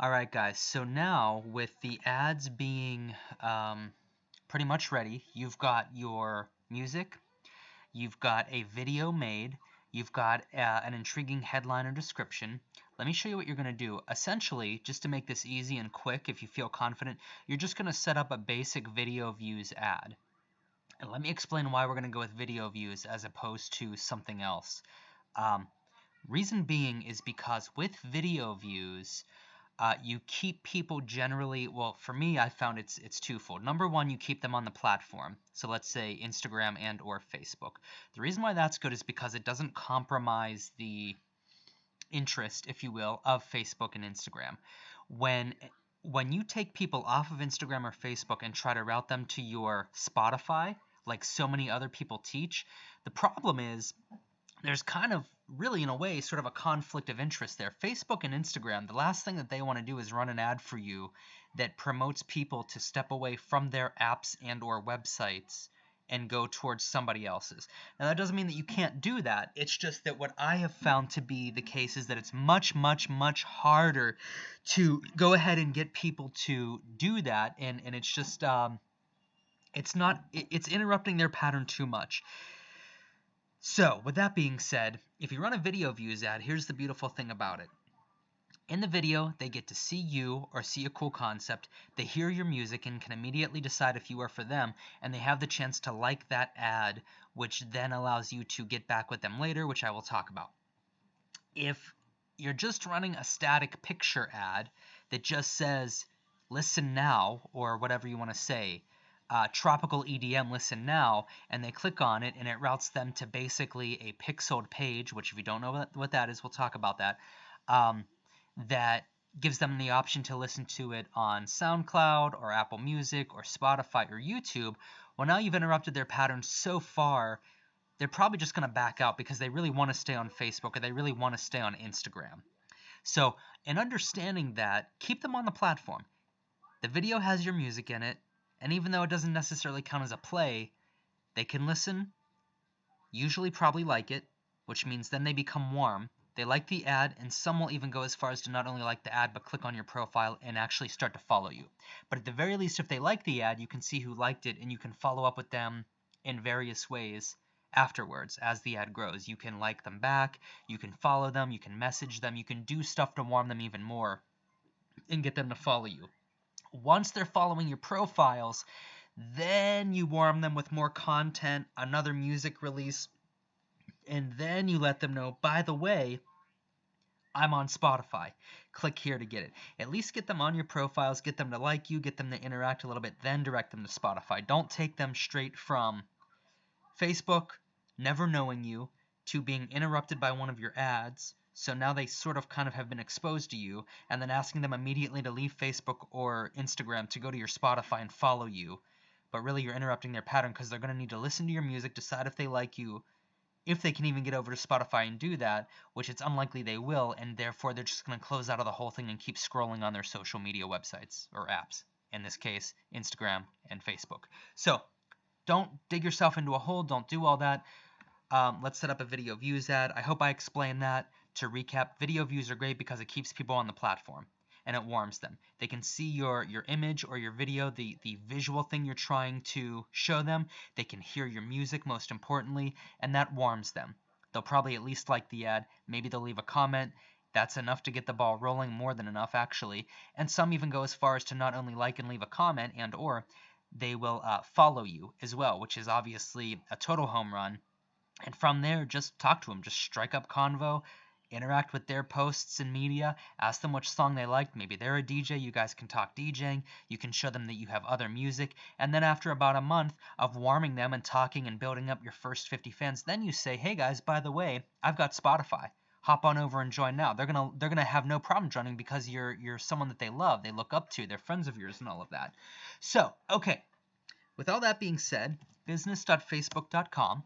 Alright guys, so now with the ads being pretty much ready, you've got your music, you've got a video made, you've got an intriguing headline or description. Let me show you what you're going to do. Essentially, just to make this easy and quick, if you feel confident, you're just going to set up a basic video views ad. And let me explain why we're going to go with video views as opposed to something else. Reason being is because with video views, you keep people generally, well, for me, I found it's twofold. Number one, you keep them on the platform. So let's say Instagram and or Facebook. The reason why that's good is because it doesn't compromise the interest, if you will, of Facebook and Instagram. When you take people off of Instagram or Facebook and try to route them to your Spotify, like so many other people teach, the problem is there's kind of really in a way sort of a conflict of interest there. Facebook and Instagram, the last thing that they want to do is run an ad for you that promotes people to step away from their apps and or websites and go towards somebody else's. Now that doesn't mean that you can't do that. It's just that what I have found to be the case is that it's much harder to go ahead and get people to do that, and it's just it's interrupting their pattern too much. So, with that being said, if you run a video views ad, here's the beautiful thing about it. In the video, they get to see you or see a cool concept, they hear your music and can immediately decide if you are for them, and they have the chance to like that ad, which then allows you to get back with them later, which I will talk about. If you're just running a static picture ad that just says, listen now, or whatever you want to say, tropical EDM listen now, and they click on it and it routes them to basically a pixeled page, which if you don't know what that is, we'll talk about that, that gives them the option to listen to it on SoundCloud or Apple Music or Spotify or YouTube. Well, now you've interrupted their pattern so far, they're probably just going to back out because they really want to stay on Facebook or they really want to stay on Instagram. So in understanding that, keep them on the platform. The video has your music in it, and even though it doesn't necessarily count as a play, they can listen, usually probably like it, which means then they become warm. They like the ad, and some will even go as far as to not only like the ad, but click on your profile and actually start to follow you. But at the very least, if they like the ad, you can see who liked it, and you can follow up with them in various ways afterwards as the ad grows. You can like them back, you can follow them, you can message them, you can do stuff to warm them even more and get them to follow you. Once they're following your profiles, then you warm them with more content, another music release, and then you let them know, by the way, I'm on Spotify. Click here to get it. At least get them on your profiles, get them to like you, get them to interact a little bit, then direct them to Spotify. Don't take them straight from Facebook, never knowing you, to being interrupted by one of your ads. So now they sort of kind of have been exposed to you, and then asking them immediately to leave Facebook or Instagram to go to your Spotify and follow you. But really you're interrupting their pattern because they're going to need to listen to your music, decide if they like you, if they can even get over to Spotify and do that, which it's unlikely they will, and therefore they're just going to close out of the whole thing and keep scrolling on their social media websites, or apps, in this case, Instagram and Facebook. So don't dig yourself into a hole, don't do all that. Let's set up a video views ad. I hope I explained that. To recap, video views are great because it keeps people on the platform and it warms them. They can see your image or your video, the visual thing you're trying to show them. They can hear your music, most importantly, and that warms them. They'll probably at least like the ad. Maybe they'll leave a comment. That's enough to get the ball rolling, more than enough actually. And some even go as far as to not only like and leave a comment, and or they will follow you as well, which is obviously a total home run. And from there, just talk to them. Just strike up convo, interact with their posts and media, ask them which song they liked. Maybe they're a DJ, you guys can talk DJing, you can show them that you have other music, and then after about a month of warming them and talking and building up your first 50 fans, then you say, hey guys, by the way, I've got Spotify. Hop on over and join now. They're gonna have no problem joining because you're someone that they love, they look up to, they're friends of yours and all of that. So, okay, with all that being said, business.facebook.com.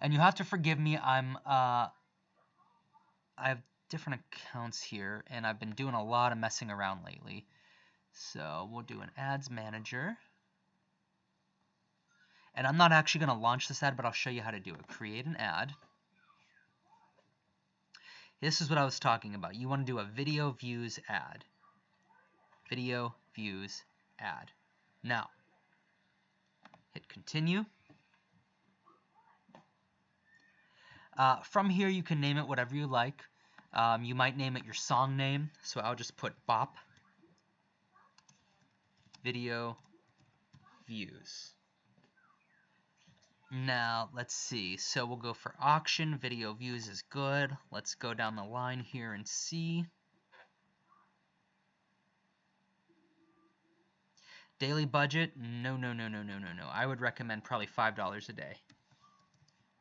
And you have to forgive me, I have different accounts here, and I've been doing a lot of messing around lately. So we'll do an ads manager. And I'm not actually going to launch this ad, but I'll show you how to do it. Create an ad. This is what I was talking about. You want to do a video views ad. Video views ad. Now, hit continue. From here, you can name it whatever you like. You might name it your song name. So I'll just put Bop Video Views. Now, let's see. So we'll go for auction. Video views is good. Let's go down the line here and see. Daily budget? No. I would recommend probably $5 a day.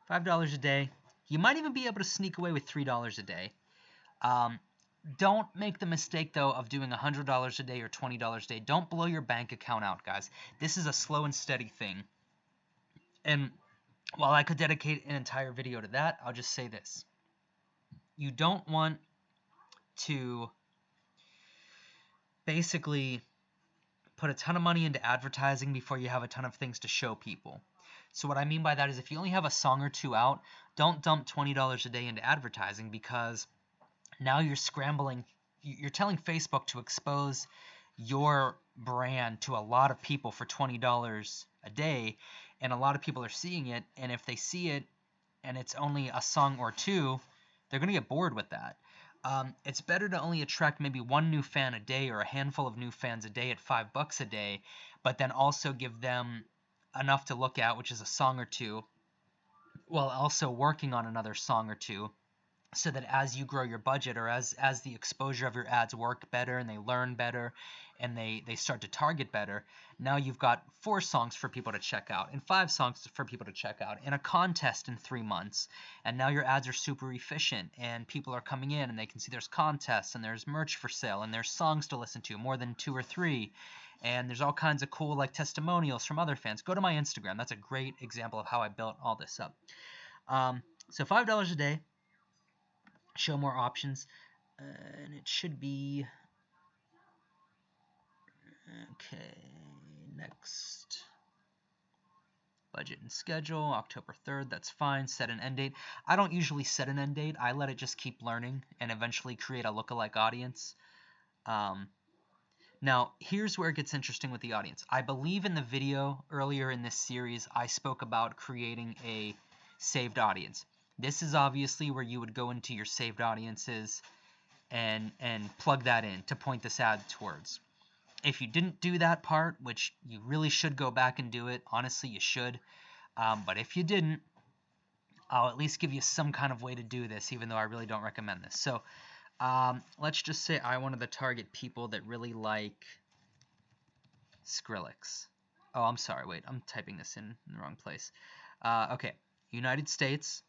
$5 a day. You might even be able to sneak away with $3 a day. Don't make the mistake, though, of doing $100 a day or $20 a day. Don't blow your bank account out, guys. This is a slow and steady thing. And while I could dedicate an entire video to that, I'll just say this. You don't want to basically put a ton of money into advertising before you have a ton of things to show people. So what I mean by that is if you only have a song or two out, don't dump $20 a day into advertising, because now you're scrambling. You're telling Facebook to expose your brand to a lot of people for $20 a day, and a lot of people are seeing it, and if they see it and it's only a song or two, they're going to get bored with that. It's better to only attract maybe one new fan a day or a handful of new fans a day at $5 a day, but then also give them enough to look at, which is a song or two, while also working on another song or two, so that as you grow your budget, or as the exposure of your ads work better and they learn better and they start to target better, now you've got 4 songs for people to check out and 5 songs for people to check out and a contest in 3 months, and now your ads are super efficient and people are coming in and they can see there's contests and there's merch for sale and there's songs to listen to, more than 2 or 3, and there's all kinds of cool like testimonials from other fans. Go to my Instagram. That's a great example of how I built all this up. So $5 a day. Show more options, and it should be okay. Next, budget and schedule, October 3rd. That's fine. Set an end date. I don't usually set an end date. I let it just keep learning and eventually create a lookalike audience. Now, here's where it gets interesting with the audience. I believe in the video earlier in this series, I spoke about creating a saved audience. This is obviously where you would go into your saved audiences and plug that in to point this ad towards. If you didn't do that part, which you really should go back and do it, honestly you should, but if you didn't, I'll at least give you some kind of way to do this, even though I really don't recommend this. So let's just say I wanted to target people that really like Skrillex. Oh, I'm sorry, wait, I'm typing this in the wrong place. Okay, United States,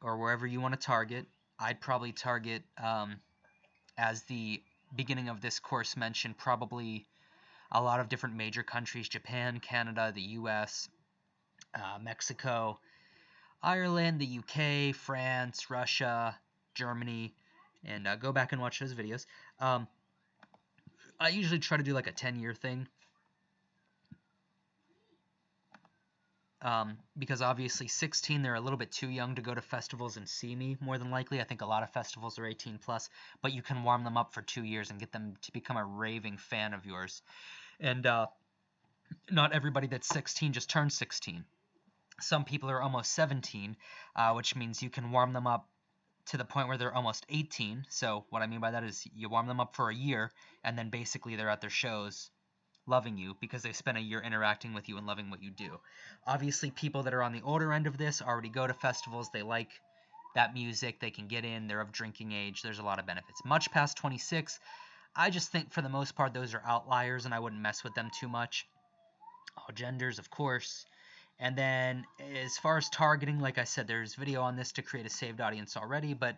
or wherever you want to target. I'd probably target, as the beginning of this course mentioned, probably a lot of different major countries: Japan, Canada, the US, Mexico, Ireland, the UK, France, Russia, Germany, and go back and watch those videos. I usually try to do like a 10-year thing. Because obviously 16, they're a little bit too young to go to festivals and see me, more than likely. I think a lot of festivals are 18 plus, but you can warm them up for 2 years and get them to become a raving fan of yours. And not everybody that's 16 just turned 16. Some people are almost 17, which means you can warm them up to the point where they're almost 18. So what I mean by that is you warm them up for a year, and then basically they're at their shows loving you because they spent a year interacting with you and loving what you do. Obviously, people that are on the older end of this already go to festivals. They like that music. They can get in. They're of drinking age. There's a lot of benefits. Much past 26, I just think for the most part those are outliers, and I wouldn't mess with them too much. All genders, of course. And then as far as targeting, like I said, there's video on this to create a saved audience already, but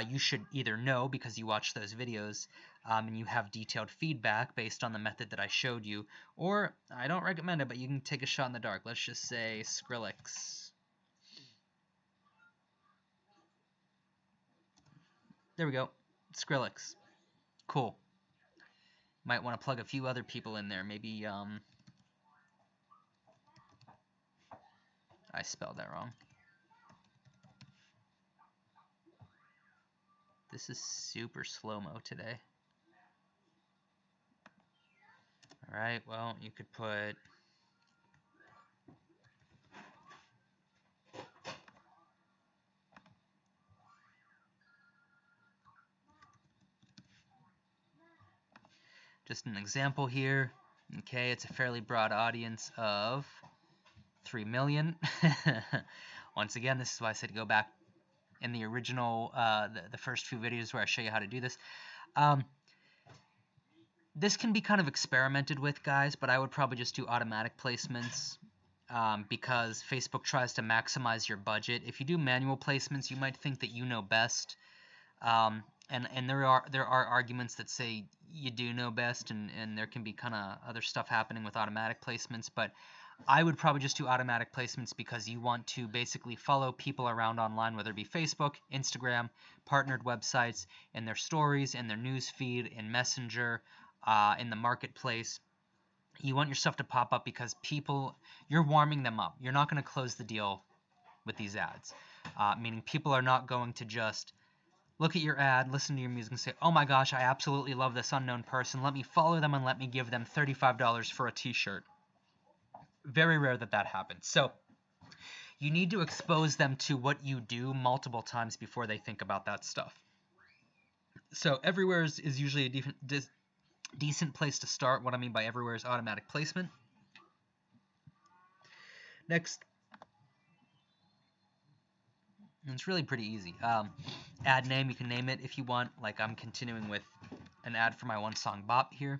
you should either know because you watch those videos and you have detailed feedback based on the method that I showed you, or I don't recommend it, but you can take a shot in the dark. Let's just say Skrillex. There we go. Skrillex. Cool. Might want to plug a few other people in there. Maybe, I spelled that wrong. This is super slow-mo today. Alright, well, you could put... just an example here. Okay, it's a fairly broad audience of 3 million. Once again, this is why I said go back in the original, the first few videos where I show you how to do this. This can be kind of experimented with, guys, but I would probably just do automatic placements because Facebook tries to maximize your budget. If you do manual placements, you might think that you know best. And there are arguments that say you do know best, and there can be kind of other stuff happening with automatic placements, but I would probably just do automatic placements because you want to basically follow people around online, whether it be Facebook, Instagram, partnered websites, in their stories, in their news feed, in Messenger, in the marketplace. You want your stuff to pop up because you're warming them up. You're not going to close the deal with these ads, meaning people are not going to just look at your ad, listen to your music, and say, oh my gosh, I absolutely love this unknown person. Let me follow them and let me give them $35 for a t-shirt. Very rare that happens. So you need to expose them to what you do multiple times before they think about that stuff. So everywhere is usually a decent place to start. What I mean by everywhere is automatic placement. Next, and it's really pretty easy. Ad name, you can name it if you want. Like I'm continuing with an ad for my one song Bop here.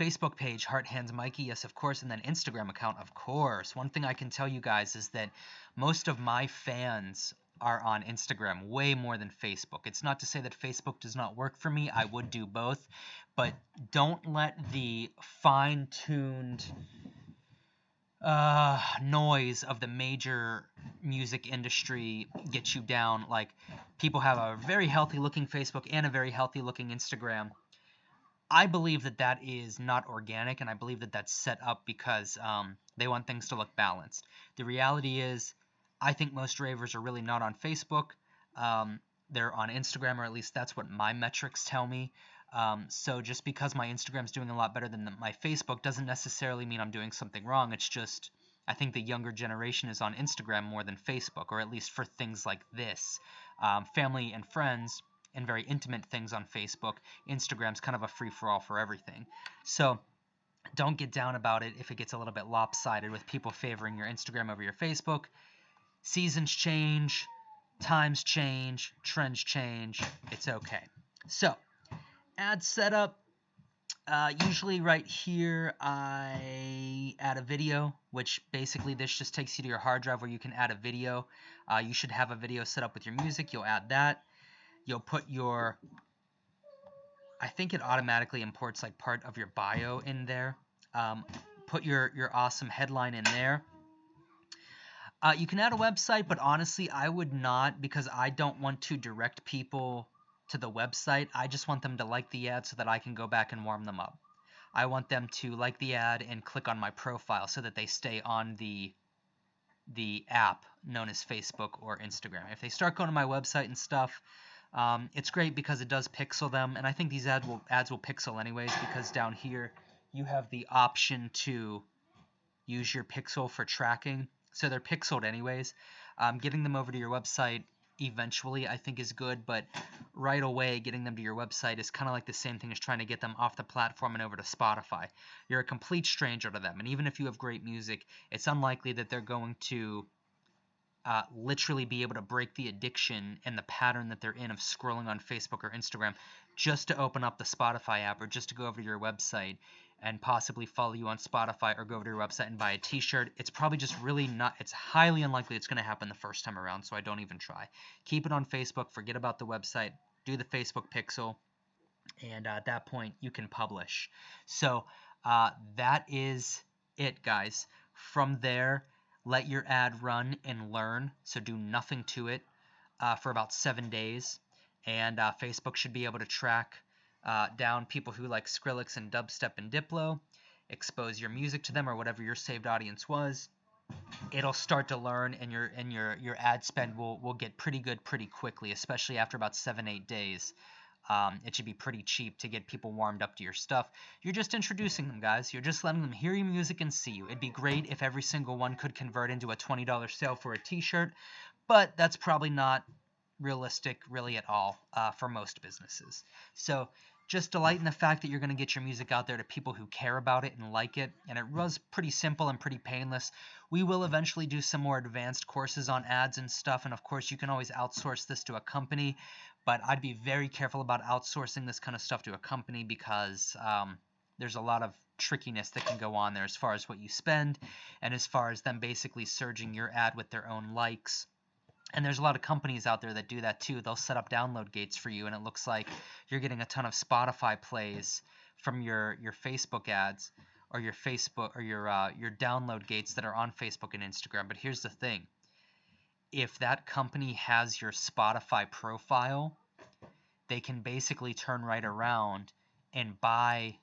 Facebook page, Heart Hands Mikey, yes, of course, and then Instagram account, of course. One thing I can tell you guys is that most of my fans are on Instagram way more than Facebook. It's not to say that Facebook does not work for me. I would do both, but don't let the fine-tuned noise of the major music industry get you down. Like, people have a very healthy looking Facebook and a very healthy looking Instagram. I believe that is not organic, and I believe that that's set up because they want things to look balanced. The reality is, I think most ravers are really not on Facebook. They're on Instagram, or at least that's what my metrics tell me. So just because my Instagram's doing a lot better than my Facebook doesn't necessarily mean I'm doing something wrong. It's just I think the younger generation is on Instagram more than Facebook, or at least for things like this. Family and friends and very intimate things on Facebook. Instagram's kind of a free-for-all for everything. So don't get down about it if it gets a little bit lopsided with people favoring your Instagram over your Facebook. Seasons change, times change, trends change. It's okay. So, ad setup. Usually right here I add a video, which basically this just takes you to your hard drive where you can add a video. You should have a video set up with your music. You'll add that. You'll put your, I think it automatically imports like part of your bio in there. Put your awesome headline in there. You can add a website, but honestly, I would not, because I don't want to direct people to the website. I just want them to like the ad so that I can go back and warm them up. I want them to like the ad and click on my profile so that they stay on the app known as Facebook or Instagram. If they start going to my website and stuff, it's great because it does pixel them, and I think these ads will pixel anyways, because down here you have the option to use your pixel for tracking, so they're pixeled anyways. Getting them over to your website eventually I think is good, but right away getting them to your website is kind of like the same thing as trying to get them off the platform and over to Spotify. You're a complete stranger to them, and even if you have great music, it's unlikely that they're going to literally be able to break the addiction and the pattern that they're in of scrolling on Facebook or Instagram just to open up the Spotify app or just to go over to your website and possibly follow you on Spotify or go over to your website and buy a t-shirt. It's probably just really not, it's highly unlikely it's going to happen the first time around, so I don't even try. Keep it on Facebook, forget about the website, do the Facebook pixel, and at that point you can publish. So that is it, guys. From there, let your ad run and learn, so do nothing to it for about 7 days, and Facebook should be able to track down people who like Skrillex and dubstep and Diplo, expose your music to them or whatever your saved audience was, it'll start to learn, and your ad spend will get pretty good pretty quickly, especially after about 7-8 days. It should be pretty cheap to get people warmed up to your stuff. You're just introducing them, guys. You're just letting them hear your music and see you. It'd be great if every single one could convert into a $20 sale for a t-shirt, but that's probably not realistic really at all for most businesses. So just delight in the fact that you're going to get your music out there to people who care about it and like it, and it was pretty simple and pretty painless. We will eventually do some more advanced courses on ads and stuff, and of course you can always outsource this to a company, but I'd be very careful about outsourcing this kind of stuff to a company because there's a lot of trickiness that can go on there as far as what you spend and as far as them basically surging your ad with their own likes. And there's a lot of companies out there that do that too. They'll set up download gates for you, and it looks like you're getting a ton of Spotify plays from your Facebook ads, or your Facebook, or your download gates that are on Facebook and Instagram. But here's the thing: if that company has your Spotify profile, they can basically turn right around and buy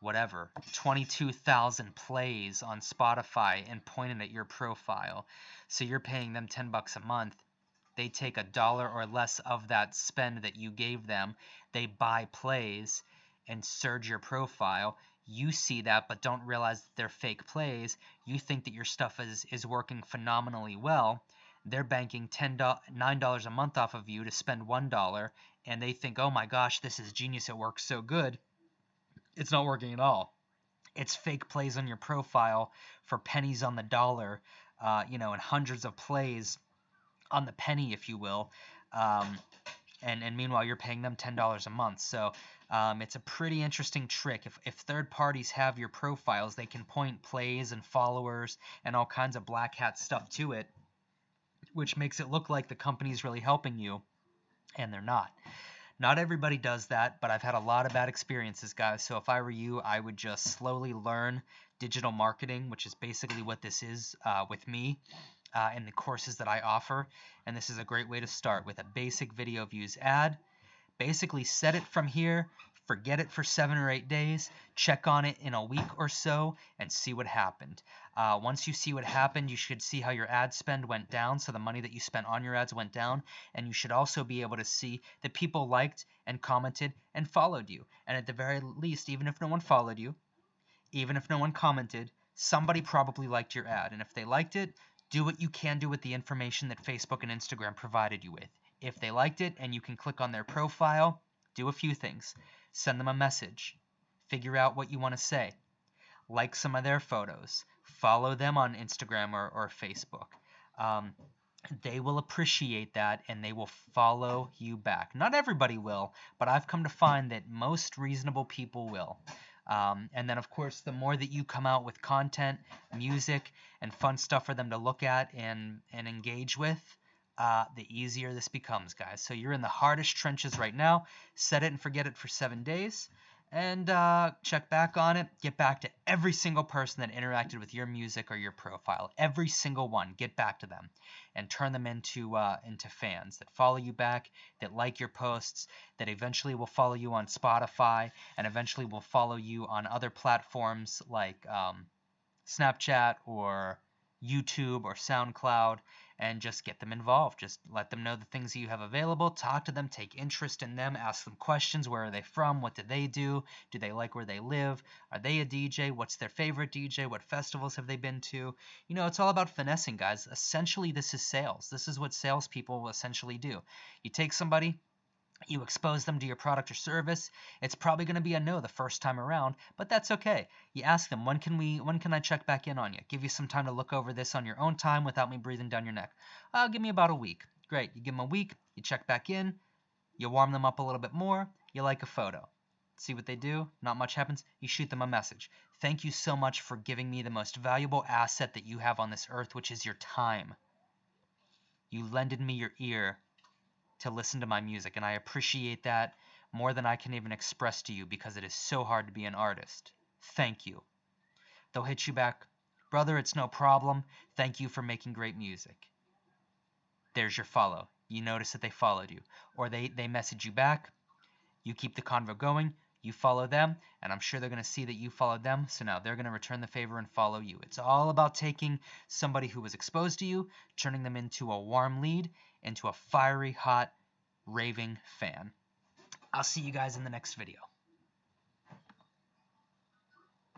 whatever 22,000 plays on Spotify and point it at your profile. So you're paying them $10 a month. They take $1 or less of that spend that you gave them. They buy plays and surge your profile. You see that, but don't realize that they're fake plays. You think that your stuff is working phenomenally well. They're banking $9 a month off of you to spend $1, and they think, oh my gosh, this is genius. It works so good. It's not working at all. It's fake plays on your profile for pennies on the dollar, and hundreds of plays on the penny, if you will. And meanwhile, you're paying them $10 a month. So it's a pretty interesting trick. If third parties have your profiles, they can point plays and followers and all kinds of black hat stuff to it, which makes it look like the company's really helping you, and they're not. Not everybody does that, but I've had a lot of bad experiences, guys. So if I were you, I would just slowly learn digital marketing, which is basically what this is with me and the courses that I offer. And this is a great way to start with a basic video views ad. Basically set it from here, forget it for 7 or 8 days, check on it in a week or so, and see what happened. Once you see what happened, you should see how your ad spend went down, so the money that you spent on your ads went down, and you should also be able to see that people liked and commented and followed you. And at the very least, even if no one followed you, even if no one commented, somebody probably liked your ad. And if they liked it, do what you can do with the information that Facebook and Instagram provided you with. If they liked it and you can click on their profile, do a few things. Send them a message. Figure out what you want to say. Like some of their photos. Follow them on Instagram or Facebook. They will appreciate that, and they will follow you back. Not everybody will, but I've come to find that most reasonable people will. And then, of course, the more that you come out with content, music, and fun stuff for them to look at and engage with, the easier this becomes, guys. So you're in the hardest trenches right now. Set it and forget it for 7 days. And check back on it. Get back to every single person that interacted with your music or your profile. Every single one. Get back to them and turn them into fans that follow you back, that like your posts, that eventually will follow you on Spotify, and eventually will follow you on other platforms like Snapchat or YouTube or SoundCloud, and just get them involved. Just let them know the things that you have available. Talk to them, take interest in them, ask them questions. Where are they from? What do they do? Do they like where they live? Are they a DJ? What's their favorite DJ? What festivals have they been to? It's all about finessing, guys. Essentially, this is sales. This is what salespeople will essentially do. You take somebody, you expose them to your product or service. It's probably going to be a no the first time around, but that's okay. You ask them, when can I check back in on you? Give you some time to look over this on your own time without me breathing down your neck. Give me about a week. Great. You give them a week, you check back in, you warm them up a little bit more, you like a photo. See what they do? Not much happens. You shoot them a message. Thank you so much for giving me the most valuable asset that you have on this earth, which is your time. You lended me your ear to listen to my music, and I appreciate that more than I can even express to you, because it is so hard to be an artist. Thank you. They'll hit you back, brother, it's no problem. Thank you for making great music. There's your follow. You notice that they followed you. Or they message you back. You keep the convo going. you follow them, and I'm sure they're going to see that you followed them, so now they're going to return the favor and follow you. It's all about taking somebody who was exposed to you, turning them into a warm lead, into a fiery, hot, raving fan. I'll see you guys in the next video.